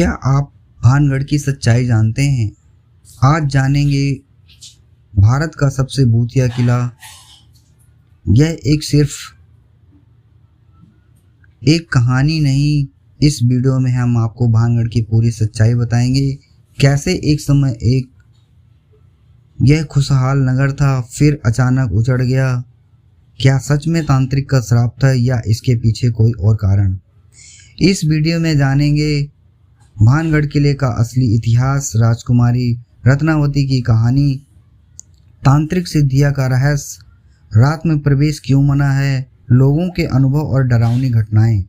क्या आप भानगढ़ की सच्चाई जानते हैं? आज जानेंगे भारत का सबसे भूतिया किला। यह सिर्फ एक कहानी नहीं, इस वीडियो में हम आपको भानगढ़ की पूरी सच्चाई बताएंगे। कैसे एक समय यह खुशहाल नगर था, फिर अचानक उजड़ गया। क्या सच में तांत्रिक का श्राप था या इसके पीछे कोई और कारण? इस वीडियो में जानेंगे भानगढ़ किले का असली इतिहास, राजकुमारी रत्नावती की कहानी, तांत्रिक सिद्धियां का रहस्य, रात में प्रवेश क्यों मना है, लोगों के अनुभव और डरावनी घटनाएं।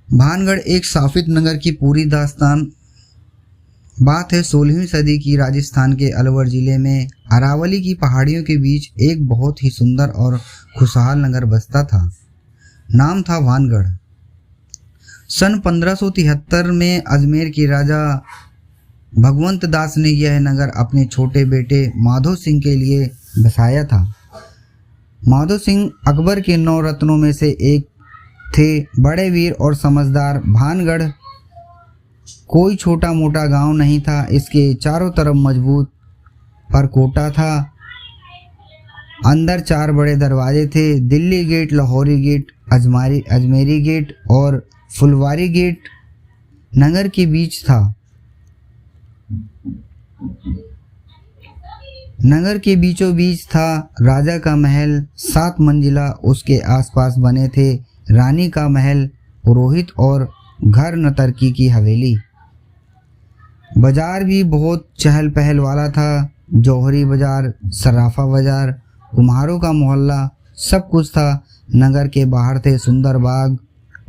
भानगढ़ एक शापित नगर की पूरी दास्तान। बात है 16वीं सदी की। राजस्थान के अलवर जिले में अरावली की पहाड़ियों के बीच एक बहुत ही सुंदर और खुशहाल नगर बसता था। नाम था भानगढ़। सन 1573 में अजमेर के राजा भगवंत दास ने यह नगर अपने छोटे बेटे माधो सिंह के लिए बसाया था। माधो सिंह अकबर के 9 रत्नों में से एक थे, बड़े वीर और समझदार। भानगढ़ कोई छोटा मोटा गांव नहीं था। इसके चारों तरफ मजबूत परकोटा था। अंदर 4 बड़े दरवाजे थे, Delhi Gate, Lahori Gate, Ajmeri Gate और फुलवारी गेट नगर के बीच था। नगर के बीचों बीच था राजा का महल, 7 मंजिला। उसके आसपास बने थे रानी का महल, पुरोहित और घर नतर्की की हवेली। बाजार भी बहुत चहल पहल वाला था। जौहरी बाजार, सराफा बाजार, कुम्हारों का मोहल्ला, सब कुछ था। नगर के बाहर थे सुंदर बाग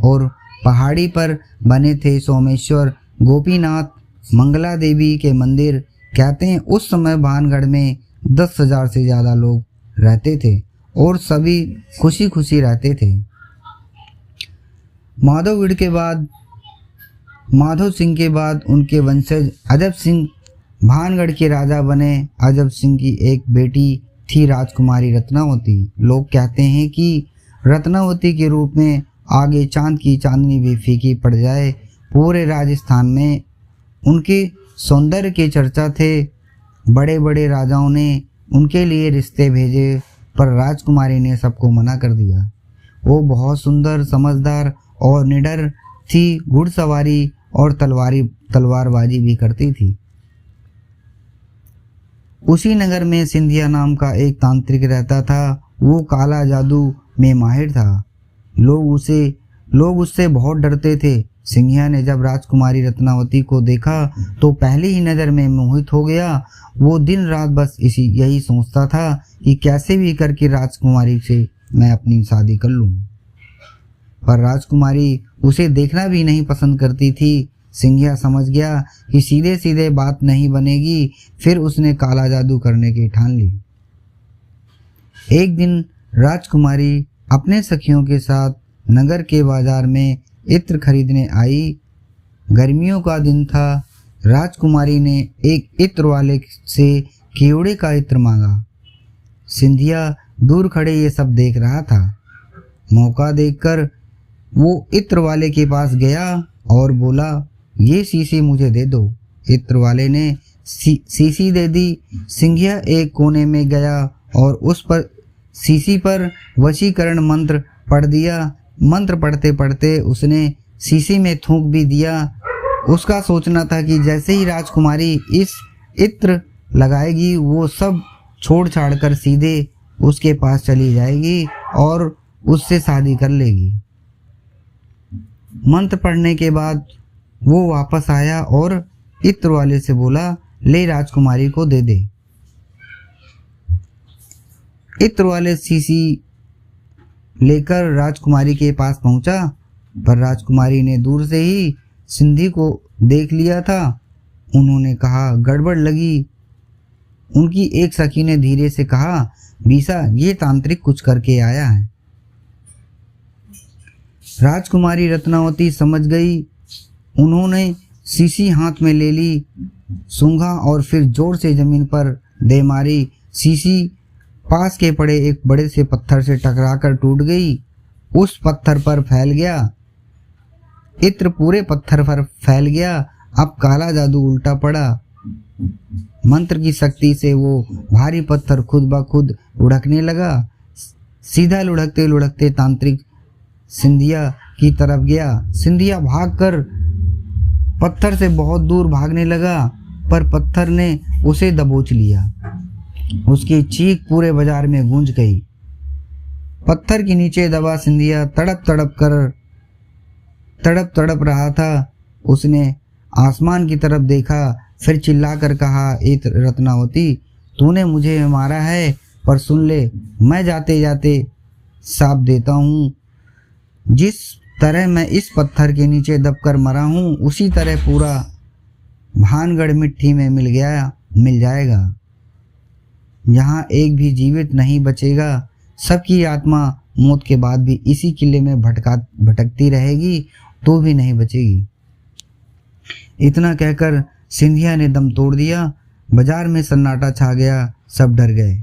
और पहाड़ी पर बने थे सोमेश्वर, गोपीनाथ, मंगला देवी के मंदिर। कहते हैं उस समय भानगढ़ में 10,000 से ज़्यादा लोग रहते थे और सभी खुशी खुशी रहते थे। माधव सिंह के बाद उनके वंशज अजब सिंह भानगढ़ के राजा बने। अजब सिंह की एक बेटी थी, राजकुमारी रत्नावती। लोग कहते हैं कि रत्नावती के रूप में आगे चांद की चांदनी भी फीकी पड़ जाए। पूरे राजस्थान में उनके सौंदर्य के चर्चा थे। बड़े बड़े राजाओं ने उनके लिए रिश्ते भेजे, पर राजकुमारी ने सबको मना कर दिया। वो बहुत सुंदर, समझदार और निडर थी। घुड़सवारी और तलवारबाजी भी करती थी। उसी नगर में सिंधिया नाम का एक तांत्रिक रहता था। वो काला जादू में माहिर था। लोग उससे बहुत डरते थे। सिंधिया ने जब राजकुमारी रत्नावती को देखा तो पहली ही नज़र में मोहित हो गया। वो दिन रात बस यही सोचता था कि कैसे भी करके राजकुमारी से मैं अपनी शादी कर लूं। पर राजकुमारी उसे देखना भी नहीं पसंद करती थी। सिंधिया समझ गया कि सीधे सीधे बात नहीं बनेगी। फिर उसने काला जादू करने की ठान ली। एक दिन राजकुमारी अपने सखियों के साथ नगर के बाजार में इत्र खरीदने आई। गर्मियों का दिन था। राजकुमारी ने एक इत्र वाले से केवड़े का इत्र मांगा। सिंधिया दूर खड़े ये सब देख रहा था। मौका देखकर वो इत्र वाले के पास गया और बोला, ये शीशी मुझे दे दो। इत्र वाले ने शीशी दे दी। सिंधिया एक कोने में गया और उस पर शीशी पर वशीकरण मंत्र पढ़ दिया। मंत्र पढ़ते पढ़ते उसने शीशी में थूक भी दिया। उसका सोचना था कि जैसे ही राजकुमारी इस इत्र लगाएगी वो सब छोड़ छाड़ कर सीधे उसके पास चली जाएगी और उससे शादी कर लेगी। मंत्र पढ़ने के बाद वो वापस आया और इत्र वाले से बोला, ले राजकुमारी को दे दे। इत्र वाले शीशी लेकर राजकुमारी के पास पहुंचा, पर राजकुमारी ने दूर से ही सिंधी को देख लिया था। उन्होंने कहा, गड़बड़ लगी। उनकी एक सखी ने धीरे से कहा, बीसा, ये तांत्रिक कुछ करके आया है। राजकुमारी रत्नावती समझ गई। उन्होंने शीशी हाथ में ले ली, सूंघा और फिर जोर से जमीन पर दे मारी। शीशी पास के पड़े एक बड़े से पत्थर से टकराकर टूट गई उस पत्थर पर फैल गया, इत्र पूरे पत्थर पर फैल गया। अब काला जादू उल्टा पड़ा। मंत्र की शक्ति से वो भारी पत्थर खुद ब खुद लुढ़कने लगा। सीधा लुढ़कते लुढ़कते तांत्रिक सिंधिया की तरफ गया। सिंधिया भागकर पत्थर से बहुत दूर भागने लगा, पर पत्थर ने उसे दबोच लिया। उसकी चीख पूरे बाजार में गूंज गई। पत्थर के नीचे दबा सिंधिया तड़प रहा था। उसने आसमान की तरफ देखा, फिर चिल्लाकर कहा, ए रत्नावती, तूने मुझे मारा है, पर सुन ले, मैं जाते जाते साप देता हूँ। जिस तरह मैं इस पत्थर के नीचे दबकर मरा हूँ, उसी तरह पूरा भानगढ़ मिट्टी में मिल जाएगा। यहाँ एक भी जीवित नहीं बचेगा। सबकी आत्मा मौत के बाद भी इसी किले में भटकती रहेगी, तो भी नहीं बचेगी। इतना कहकर सिंधिया ने दम तोड़ दिया। बाजार में सन्नाटा छा गया। सब डर गए।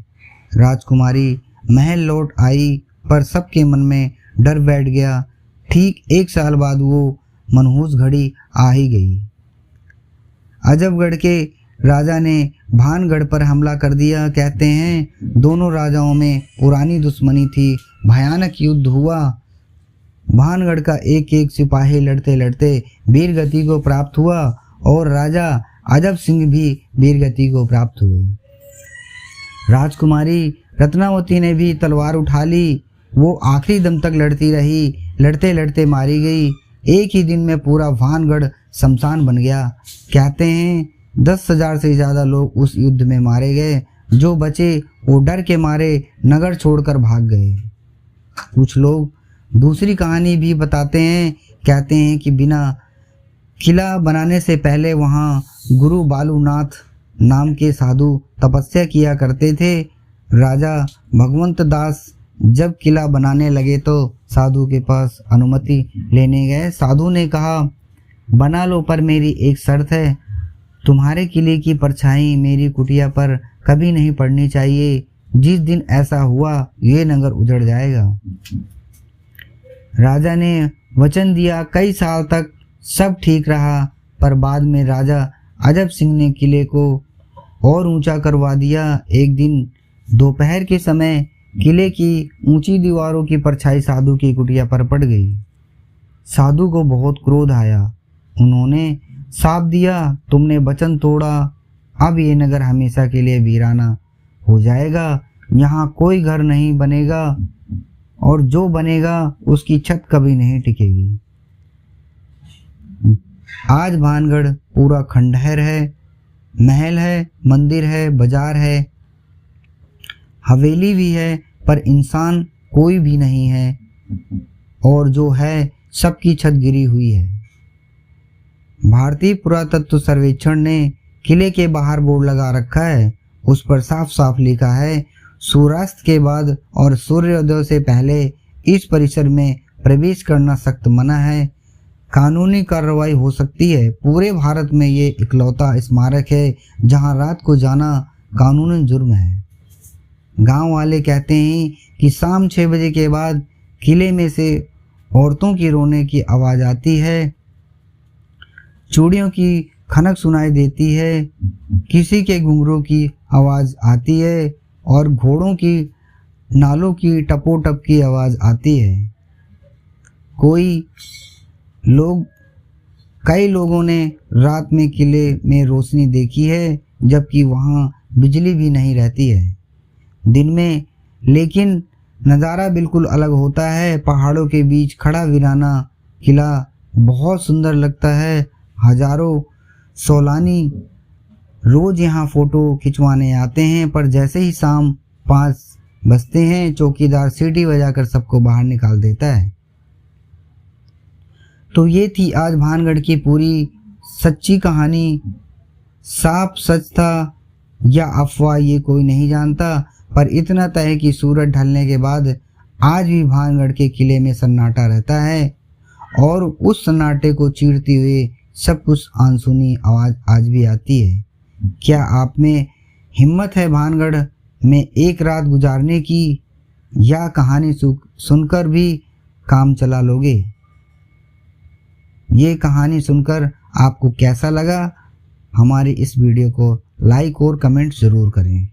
राजकुमारी महल लौट आई, पर सबके मन में डर बैठ गया। ठीक 1 साल बाद वो मनहूस घड़ी आ ही गई। अजबगढ़ के राजा ने भानगढ़ पर हमला कर दिया। कहते हैं दोनों राजाओं में पुरानी दुश्मनी थी। भयानक युद्ध हुआ। भानगढ़ का एक एक सिपाही लड़ते लड़ते वीरगति को प्राप्त हुआ, और राजा अजब सिंह भी वीरगति को प्राप्त हुए। राजकुमारी रत्नावती ने भी तलवार उठा ली। वो आखिरी दम तक लड़ती रही। लड़ते लड़ते मारी गई। एक ही दिन में पूरा भानगढ़ शमशान बन गया। कहते हैं 10,000 से ज़्यादा लोग उस युद्ध में मारे गए। जो बचे वो डर के मारे नगर छोड़कर भाग गए। कुछ लोग दूसरी कहानी भी बताते हैं। कहते हैं कि बिना किला बनाने से पहले वहाँ गुरु बालूनाथ नाम के साधु तपस्या किया करते थे। राजा भगवंत दास जब किला बनाने लगे तो साधु के पास अनुमति लेने गए। साधु ने कहा, बना लो, पर मेरी एक शर्त है। तुम्हारे किले की परछाई मेरी कुटिया पर कभी नहीं पड़नी चाहिए। जिस दिन ऐसा हुआ, ये नगर उजड़ जाएगा। राजा ने वचन दिया। कई साल तक सब ठीक रहा, पर बाद में राजा अजब सिंह ने किले को और ऊंचा करवा दिया। एक दिन दोपहर के समय किले की ऊंची दीवारों की परछाई साधु की कुटिया पर पड़ गई। साधु को बहुत क्रोध आया। उन्होंने शाप दिया, तुमने वचन तोड़ा, अब ये नगर हमेशा के लिए वीराना हो जाएगा। यहाँ कोई घर नहीं बनेगा, और जो बनेगा उसकी छत कभी नहीं टिकेगी। आज भानगढ़ पूरा खंडहर है। महल है, मंदिर है, बाजार है, हवेली भी है, पर इंसान कोई भी नहीं है, और जो है सबकी छत गिरी हुई है। भारतीय पुरातत्व सर्वेक्षण ने किले के बाहर बोर्ड लगा रखा है। उस पर साफ साफ लिखा है, सूर्यास्त के बाद और सूर्योदय से पहले इस परिसर में प्रवेश करना सख्त मना है। कानूनी कार्रवाई हो सकती है। पूरे भारत में ये इकलौता स्मारक है जहां रात को जाना कानूनन जुर्म है। गांव वाले कहते हैं कि शाम 6 बजे के बाद किले में से औरतों की रोने की आवाज़ आती है, चूड़ियों की खनक सुनाई देती है, किसी के घुंघरू की आवाज़ आती है, और घोड़ों की नालों की टपोटप की आवाज़ आती है। कई लोगों ने रात में किले में रोशनी देखी है, जबकि वहाँ बिजली भी नहीं रहती है। दिन में लेकिन नज़ारा बिल्कुल अलग होता है। पहाड़ों के बीच खड़ा वीराना किला बहुत सुंदर लगता है। हजारों सैलानी रोज यहाँ फ़ोटो खिंचवाने आते हैं, पर जैसे ही शाम 5 बजते हैं, चौकीदार सीटी बजाकर सबको बाहर निकाल देता है। तो ये थी आज भानगढ़ की पूरी सच्ची कहानी। साफ सच था या अफवाह, ये कोई नहीं जानता, पर इतना तय है कि सूरज ढलने के बाद आज भी भानगढ़ के किले में सन्नाटा रहता है, और उस सन्नाटे को चीरती हुए सब कुछ अनसुनी आवाज़ आज भी आती है। क्या आप में हिम्मत है भानगढ़ में एक रात गुजारने की, या कहानी सुनकर भी काम चला लोगे। ये कहानी सुनकर आपको कैसा लगा? हमारी इस वीडियो को लाइक और कमेंट ज़रूर करें।